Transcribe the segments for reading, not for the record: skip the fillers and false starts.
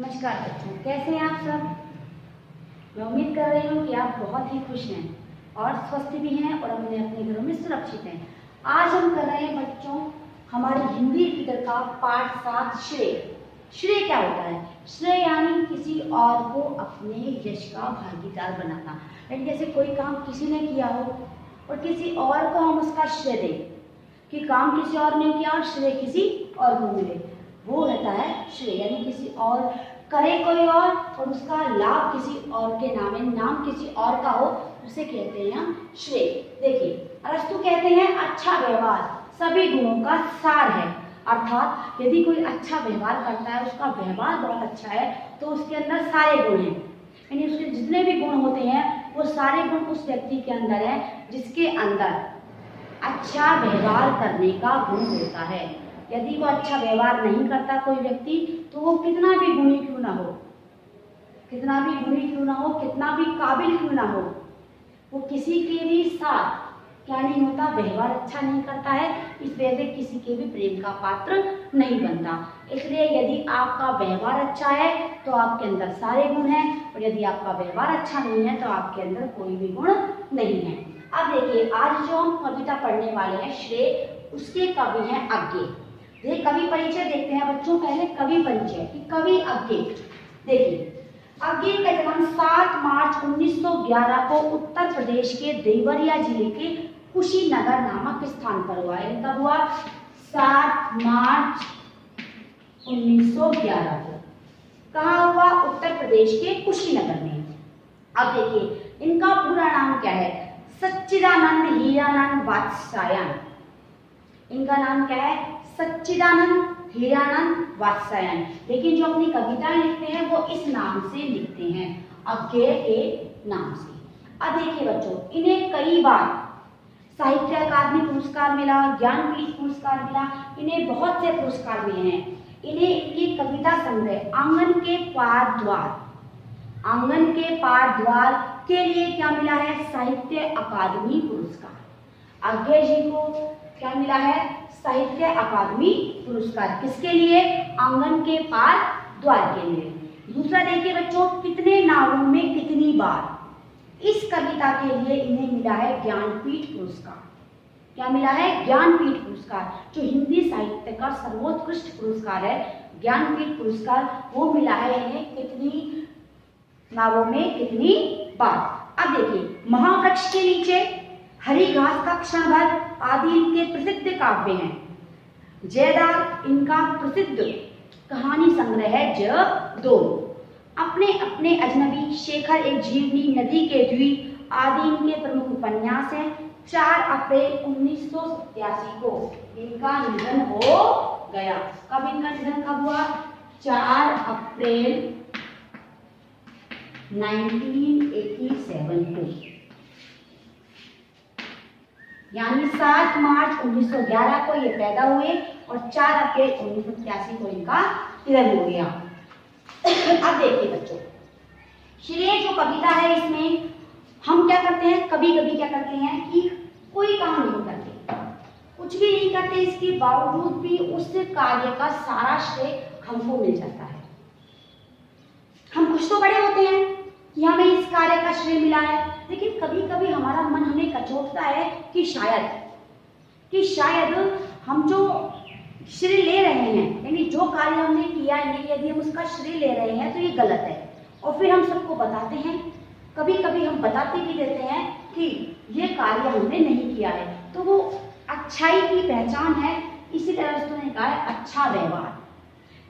नमस्कार बच्चों, कैसे हैं आप सब। मैं उम्मीद कर रही हूँ कि आप बहुत ही खुश हैं और स्वस्थ भी हैं और अपने अपने घरों में सुरक्षित हैं। आज हम कर रहे हैं बच्चों हमारी हिंदी रीडर का पाठ 7 श्रेय। श्रेय क्या होता है? श्रेय यानी किसी और को अपने यश का भागीदार बनाना। यानी जैसे कोई काम किसी ने किया हो और किसी और को हम उसका श्रेय दें कि काम किसी और ने किया और श्रेय किसी और को मिले, वो रहता है श्रेय। यानी किसी और करे कोई और उसका लाभ किसी और के नाम किसी और का हो, उसे कहते हैं हम श्रेय। देखिए अरस्तु कहते हैं अच्छा व्यवहार सभी गुणों का सार है। अर्थात यदि कोई अच्छा व्यवहार करता है, उसका व्यवहार बहुत अच्छा है, तो उसके अंदर सारे गुण हैं। यानी उसके जितने भी गुण होते हैं वो सारे गुण उस व्यक्ति के अंदर है जिसके अंदर अच्छा व्यवहार करने का गुण होता है। यदि वो अच्छा व्यवहार नहीं करता कोई व्यक्ति, तो वो कितना भी गुणी क्यों ना हो, कितना भी काबिल क्यों ना हो, वो किसी के भी साथ क्या नहीं होता, व्यवहार अच्छा नहीं करता है। इस वजह से किसी के भी प्रेम का पात्र नहीं बनता। इसलिए यदि आपका व्यवहार अच्छा है तो आपके अंदर सारे गुण हैं, और यदि आपका व्यवहार अच्छा नहीं है तो आपके अंदर कोई भी गुण नहीं है। अब देखिए आज जो हम कविता पढ़ने वाले हैं श्रेय, उसके कवि हैं अज्ञे। ये कवि परिचय देखते हैं बच्चों। पहले कवि परिचय कि कवि अज्ञे। देखिए अज्ञे का जन्म 7 मार्च 1911 को उत्तर प्रदेश के देवरिया जिले के कुशीनगर नामक स्थान पर हुआ है। कब हुआ? 7 मार्च 1911 को। कहाँ हुआ? उत्तर प्रदेश के कुशीनगर में। अब देखिए इनका पूरा नाम क्या है? सच्चिदानंद हीरानंद वात्स्यायन। इनका नाम क्या है? सच्चिदानंद हीरानंद वात्स्यायन। लेकिन जो अपनी कविताएं लिखते हैं वो इस नाम से लिखते हैं, अज्ञे के नाम से। अब देखिए बच्चों, इन्हें कई बार साहित्य अकादमी पुरस्कार मिला, ज्ञानपीठ पुरस्कार मिला, इन्हें बहुत से पुरस्कार मिले हैं। इन्हें इनकी कविता संग्रह आंगन के पार द्वार के लिए क्या मिला है? साहित्य अकादमी पुरस्कार। अज्ञे जी को क्या मिला है? साहित्य अकादमी पुरस्कार। किसके लिए? आंगन के पार द्वार के लिए। दूसरा देखिए बच्चों, कितने नावों में कितनी बार, इस कविता के लिए इन्हें मिला है ज्ञानपीठ पुरस्कार। क्या मिला है? ज्ञानपीठ पुरस्कार, जो हिंदी साहित्य का सर्वोत्कृष्ट पुरस्कार है। ज्ञानपीठ पुरस्कार वो मिला है इन्हें कितनी नावों में कितनी बार। अब देखिए महावृक्ष के नीचे, हरी घास का क्षण भर आदि इनके प्रसिद्ध काव्य हैं। जयदार इनका प्रसिद्ध कहानी संग्रह है ज2। अपने अपने अजनबी, शेखर एक जीवनी, नदी के द्वीप आदि इनके प्रमुख उपन्यास हैं। 4 अप्रैल 1987 को इनका निधन हो गया। कब इनका निधन कब हुआ? 4 अप्रैल 1987 को। यानी 7 मार्च 1911 को ये पैदा हुए और 4 अप्रैल 1987 को इनका निधन हो गया। अब देखिए बच्चों, श्रेय जो कविता है इसमें हम क्या करते हैं, कभी कभी क्या करते हैं कि कोई काम नहीं करते, कुछ भी नहीं करते, इसके बावजूद भी उस कार्य का सारा श्रेय हमको मिल जाता है। हम कुछ तो बड़े होते हैं कि हमें इस कार्य का श्रेय मिला है, लेकिन कभी कभी हमारा मन हमें कचोटता है कि शायद हम जो श्रेय ले रहे हैं, यानी जो कार्य हमने किया है, यदि हम उसका श्रेय ले रहे हैं तो ये गलत है। और फिर हम सबको बताते हैं, कभी कभी हम बताते भी देते हैं कि ये कार्य हमने नहीं किया है, तो वो अच्छाई की पहचान है। इसी तरह से कहा है अच्छा व्यवहार।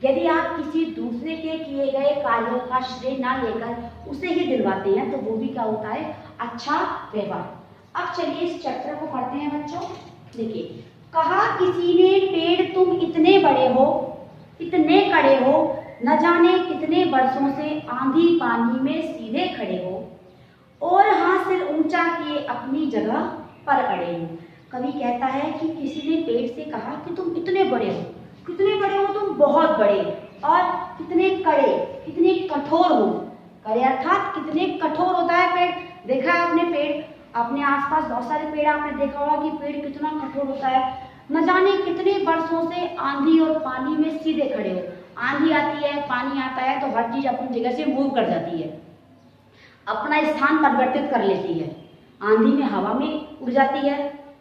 यदि आप किसी दूसरे के किए गए कार्यों का श्रेय ना लेकर उसे ही दिलवाते हैं तो वो भी क्या होता है? अच्छा व्यवहार। अब चलिए इस चैप्टर को पढ़ते हैं बच्चों। देखिए, कहा किसी ने पेड़ तुम इतने बड़े हो, इतने कड़े हो, न जाने कितने वर्षों से आंधी पानी में सीधे खड़े हो, और हाथ सिर ऊंचा किए अपनी जगह पर अड़े हो। कवि कहता है कि किसी ने पेड़ से कहा कि तुम इतने बड़े हो, कितने बड़े हो तुम? बहुत बड़े। और कितने कड़े, कितने कठोर हो। कड़े अर्थात कितने कठोर होता है पेड़। देखा है आपने पेड़, अपने आसपास बहुत सारे पेड़ आपने देखा होगा कि पेड़ कितना कठोर होता है। न जाने कितने वर्षों से आंधी और पानी में सीधे खड़े हो। आंधी आती है, पानी आता है, तो हर चीज अपनी जगह से मूव कर जाती है, अपना स्थान परिवर्तित कर लेती है। आंधी में हवा में उड़ जाती है,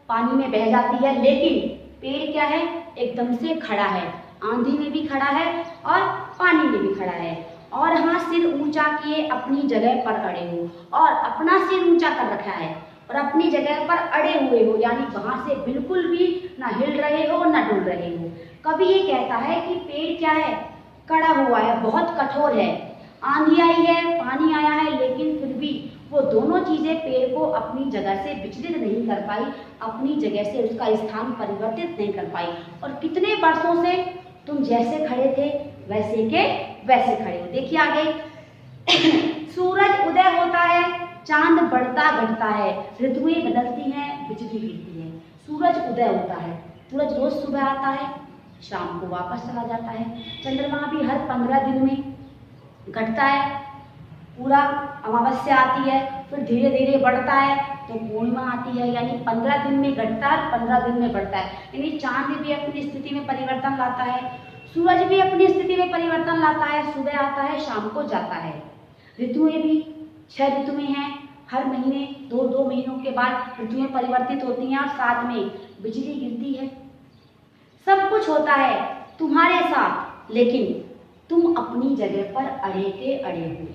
पानी में बह जाती है, लेकिन पेड़ क्या है, एकदम से खड़ा है, आंधी में भी खड़ा है और पानी में भी खड़ा है। और हाँ, सिर ऊंचा किए अपनी जगह पर अड़े हो, और अपना सिर ऊंचा कर रखा है और अपनी जगह पर अड़े हुए हो, यानी वहां से बिल्कुल भी ना हिल रहे हो ना डुल रहे हो। कवि ये कहता है कि पेड़ क्या है, कड़ा हुआ है, बहुत कठोर है। आंधी आई है, पानी आया है, लेकिन फिर भी वो दोनों चीजें पेड़ को अपनी जगह से विचलित नहीं कर पाई, अपनी जगह से उसका स्थान परिवर्तित नहीं कर पाई। और कितने वर्षों से तुम जैसे खड़े थे वैसे के वैसे खड़े हो। देखिए आगे, सूरज उदय होता है, चांद बढ़ता घटता है, ऋतुएं बदलती हैं, बिजली गिरती है। सूरज उदय होता है, सूरज रोज सुबह आता है, शाम को वापस चला जाता है। चंद्रमा भी हर 15 दिन में घटता है, पूरा अमावस्या आती है, फिर धीरे धीरे बढ़ता है तो पूर्णिमा आती है, यानी 15 दिन में घटता है, 15 दिन में बढ़ता है। यानी चांद भी अपनी स्थिति में परिवर्तन लाता है, सूरज भी अपनी स्थिति में परिवर्तन लाता है, सुबह आता है, शाम को जाता है। ऋतुएं भी 6 ऋतुएं हैं, हर महीने 2-2 महीनों के बाद ऋतुएं परिवर्तित होती हैं और साथ में बिजली गिरती है। सब कुछ होता है तुम्हारे साथ, लेकिन तुम अपनी जगह पर अड़े के अड़े हो,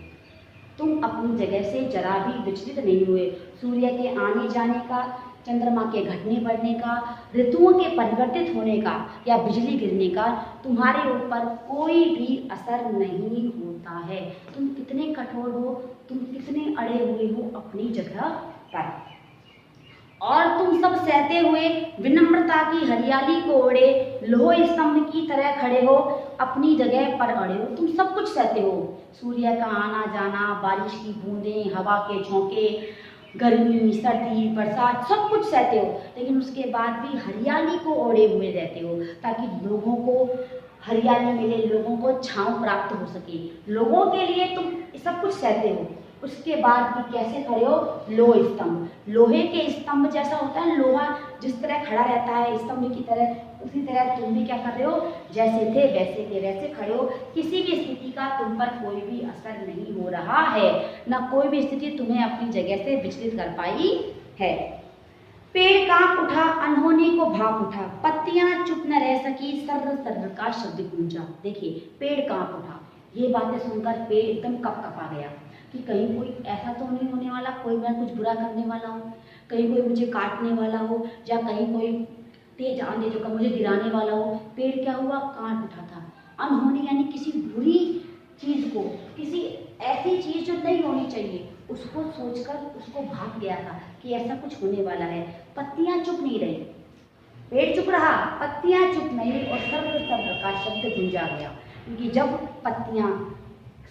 तुम अपनी जगह से जरा भी विचलित नहीं हुए। सूर्य के आने जाने का, चंद्रमा के घटने बढ़ने का, ऋतुओं के परिवर्तित होने का या बिजली गिरने का तुम्हारे ऊपर कोई भी असर नहीं होता है। तुम कितने कठोर हो, तुम कितने अड़े हुए हो अपनी जगह पर, और तुम सब सहते हुए विनम्रता की हरियाली को ओढ़े लोह स्तंभ की तरह खड़े हो, अपनी जगह पर अड़े हो। तुम सब कुछ सहते हो, सूर्य का आना जाना, बारिश की बूंदें, हवा के झोंके, गर्मी, सर्दी, बरसात, सब कुछ सहते हो, लेकिन उसके बाद भी हरियाली को ओढ़े हुए रहते हो, ताकि लोगों को हरियाली मिले, लोगों को छांव प्राप्त हो सके। लोगों के लिए तुम सब कुछ सहते हो, उसके बाद भी कैसे खड़े हो, लोह स्तंभ, लोहे के स्तंभ जैसा होता है लोहा, जिस तरह खड़ा रहता है स्तंभ की तरह, उसी तरह तुम भी क्या कर रहे हो, जैसे थे वैसे के वैसे खड़े हो। किसी भी स्थिति का तुम पर कोई भी असर नहीं हो रहा है, ना कोई भी स्थिति तुम्हें अपनी जगह से विचलित कर पाई है। पेड़ कांप उठा, अनहोनी को भाप उठा, पत्तियां चुप न रह सकी, सर्र सर्र का शब्द गूंजा। देखिए, पेड़ कांप उठा, ये बातें सुनकर पेड़ एकदम कपकपा गया कि कहीं कोई ऐसा तो नहीं होने वाला, कोई मैं कुछ बुरा करने वाला हूँ, कहीं कोई मुझे काटने वाला हो, या कहीं कोई तेज आंधी जो मुझे गिराने वाला हो। पेड़ क्या हुआ, कांप उठा था। अनहोनी यानी किसी बुरी चीज को, किसी ऐसी चीज जो नहीं होनी चाहिए, उसको सोचकर उसको भाग गया था कि ऐसा कुछ होने वाला है। पत्तियां चुप नहीं रही, पेड़ चुप रहा, पत्तियां चुप नहीं, और सर्र सर्र का शब्द गूंजा गया, क्योंकि जब पत्तियां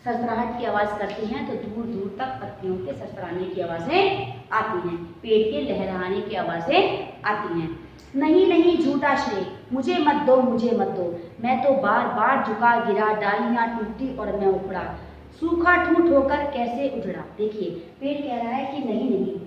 सरसराहट की आवाज करती हैं तो दूर दूर तक पत्तियों के सरसराने की आवाजें आती हैं, पेड़ के लहराने की आवाजें आती हैं। नहीं नहीं झूठा श्रेय, मुझे मत दो, मुझे मत दो, मैं तो बार बार झुका गिरा, डालियां टूटी और मैं उखड़ा, सूखा ठूठ होकर कैसे उजड़ा। देखिए, पेड़ कह रहा है कि नहीं नहीं,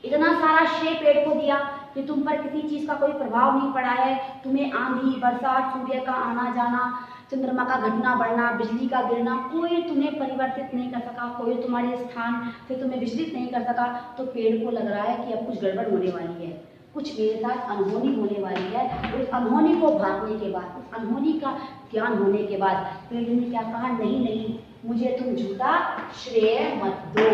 इतना सारा श्रेय पेड़ को दिया कि तुम पर किसी चीज का कोई प्रभाव नहीं पड़ा है, तुम्हें आंधी, बरसात, सूर्य का आना जाना, चंद्रमा का घटना बढ़ना, बिजली का गिरना, कोई तुम्हें परिवर्तित नहीं कर सका, कोई तुम्हारे स्थान से तुम्हें विचलित नहीं कर सका। तो पेड़ को लग रहा है कि अब कुछ गड़बड़ होने वाली है, कुछ मेरे साथ अनहोनी होने वाली है। उस अनहोनी को भागने के बाद, उस अनहोनी का ज्ञान होने के बाद पेड़ ने क्या कहा, नहीं नहीं, मुझे तुम झूठा श्रेय मत दो।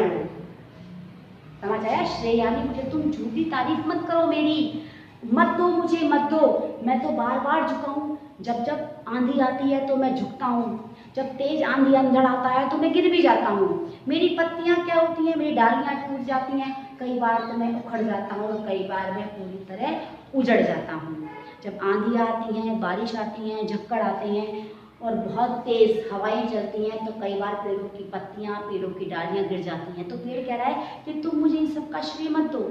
समझ आया, श्रेय यानी मुझे तुम झूठी तारीफ मत करो, मेरी मत दो, मुझे मत दो, मैं तो बार बार झुका हूँ, जब जब आंधी आती है तो मैं झुकता हूँ, जब तेज आंधी अंधड़ आता है तो मैं गिर भी जाता हूँ, मेरी पत्तियां क्या होती हैं, मेरी डालियां टूट जाती हैं, कई बार तो मैं उखड़ जाता हूँ और कई बार मैं पूरी तरह उजड़ जाता हूँ। जब आंधी आती हैं, बारिश आती हैं, झक्कड़ आते हैं और बहुत तेज हवाएं चलती हैं तो कई बार पेड़ों की पत्तियां, पेड़ों की डालियां गिर जाती हैं। तो पेड़ कह रहा है कि तुम मुझे इन सब का श्रेय मत दो।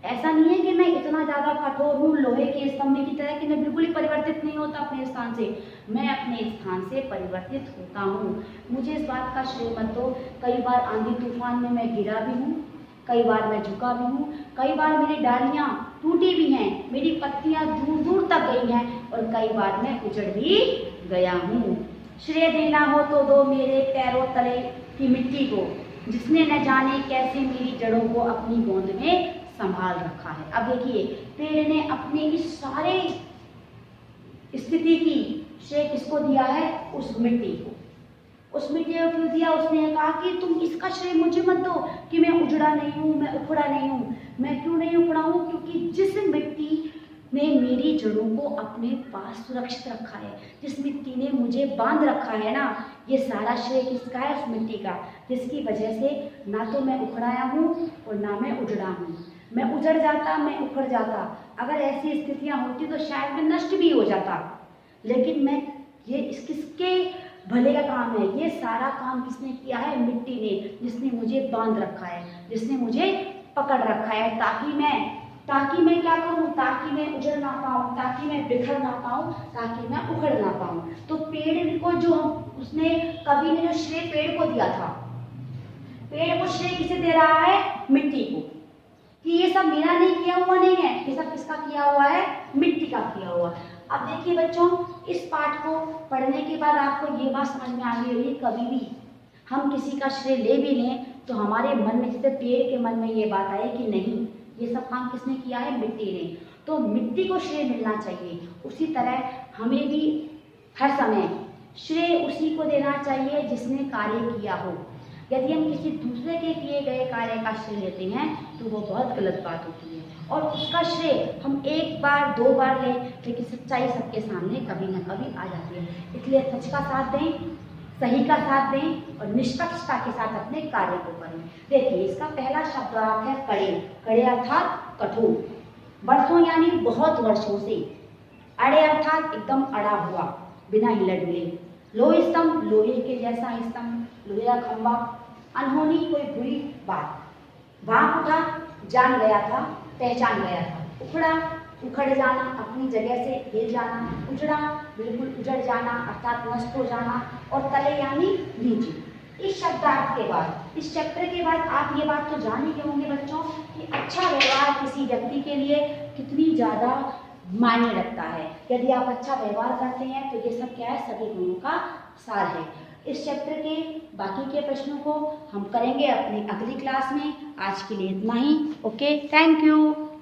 ऐसा नहीं है कि मैं इतना ज़्यादा कठोर हूँ लोहे के स्तंभ की तरह कि मैं बिल्कुल ही परिवर्तित नहीं होता अपने स्थान से, मैं अपने स्थान से परिवर्तित होता हूँ, मुझे इस बात का श्रेय मत दो। कई बार आंधी तूफान में मैं गिरा भी हूँ, कई बार मैं झुका भी हूँ, कई बार मेरी डालियाँ टूटी भी हैं, मेरी पत्तियाँ दूर दूर तक गई हैं और कई बार मैं उजड़ भी गया हूँ। श्रेय देना हो तो दो मेरे पैरों तले की मिट्टी को, जिसने न जाने कैसे मेरी जड़ों को अपनी गोद में संभाल रखा है। अब देखिए, पेड़ ने अपनी इस सारे स्थिति की श्रेय किसको दिया है? उस मिट्टी को। उस मिट्टी को क्यों दिया? उसने कहा कि तुम इसका श्रेय मुझे मत दो कि मैं उजड़ा नहीं हूँ, मैं उखड़ा नहीं हूँ। मैं क्यों नहीं उखड़ा हूँ? क्योंकि जिस मिट्टी ने मेरी जड़ों को अपने पास सुरक्षित रखा है, जिस मिट्टी ने मुझे बांध रखा है ना, ये सारा श्रेय किसका है? उस मिट्टी का, जिसकी वजह से ना तो मैं उखड़ाया हूँ और ना मैं उजड़ा हूँ। मैं उजड़ जाता, मैं उखड़ जाता, अगर ऐसी स्थितियाँ होती तो शायद मैं नष्ट भी हो जाता। लेकिन मैं ये किसके भले का काम है? ये सारा काम किसने किया है? मिट्टी ने, जिसने मुझे बांध रखा है, जिसने मुझे पकड़ रखा है, ताकि मैं क्या करूं? ताकि मैं उजड़ ना पाऊं, ताकि मैं बिखर ना पाऊं, ताकि मैं उखड़ ना पाऊं। तो पेड़ को जो उसने, कवि ने जो श्रेय पेड़ को दिया था, पेड़ को श्रेय किसे दे रहा है? मिट्टी को, कि ये सब मेरा नहीं किया हुआ नहीं है, ये सब किसका किया हुआ है? मिट्टी का किया हुआ। अब देखिए बच्चों, इस पाठ को पढ़ने के बाद आपको ये बात समझ में आ गई होगी, कभी भी हम किसी का श्रेय ले भी लें तो हमारे मन में, जैसे पेड़ के मन में ये बात आए कि नहीं, ये सब काम किसने किया है? मिट्टी ने। तो मिट्टी को श्रेय मिलना चाहिए। उसी तरह हमें भी हर समय श्रेय उसी को देना चाहिए जिसने कार्य किया हो। यदि हम किसी दूसरे के किए गए कार्य का श्रेय लेते हैं तो वो बहुत गलत बात होती है, और उसका श्रेय हम एक बार दो बार लें, लेकिन सच्चाई सबके सामने कभी ना कभी आ जाती है। इसलिए सच का साथ दें, सही का साथ दें और निष्पक्षता के साथ अपने कार्य को करें। देखिए, इसका पहला शब्दार्थ है कड़े। कड़े अर्थात कठोर, वर्षों यानी बहुत वर्षों से। अड़े अर्थात एकदम अड़ा हुआ, बिना हिले डुले। लोह स्तंभ, लोहे के जैसा स्तंभ, लोहे का खंभा। अनहोनी, कोई बुरी बात। भाग उठा, जान गया था, पहचान गया था। उखड़ा, उखड़ जाना, अपनी जगह से हिल जाना। उजड़ा, बिल्कुल उजड़ जाना अर्थात नष्ट हो जाना। और तले यानी नीचे। इस शब्दार्थ के बाद, इस चैप्टर के बाद आप ये बात तो जान ही गए होंगे बच्चों कि अच्छा व्यवहार किसी व्यक्ति के लिए कितनी ज़्यादा मायने रखता है। यदि आप अच्छा व्यवहार करते हैं तो ये सब क्या है? सभी गुणों का सार है। इस चैप्टर के बाकी के प्रश्नों को हम करेंगे अपनी अगली क्लास में। आज के लिए इतना ही। Okay, thank you.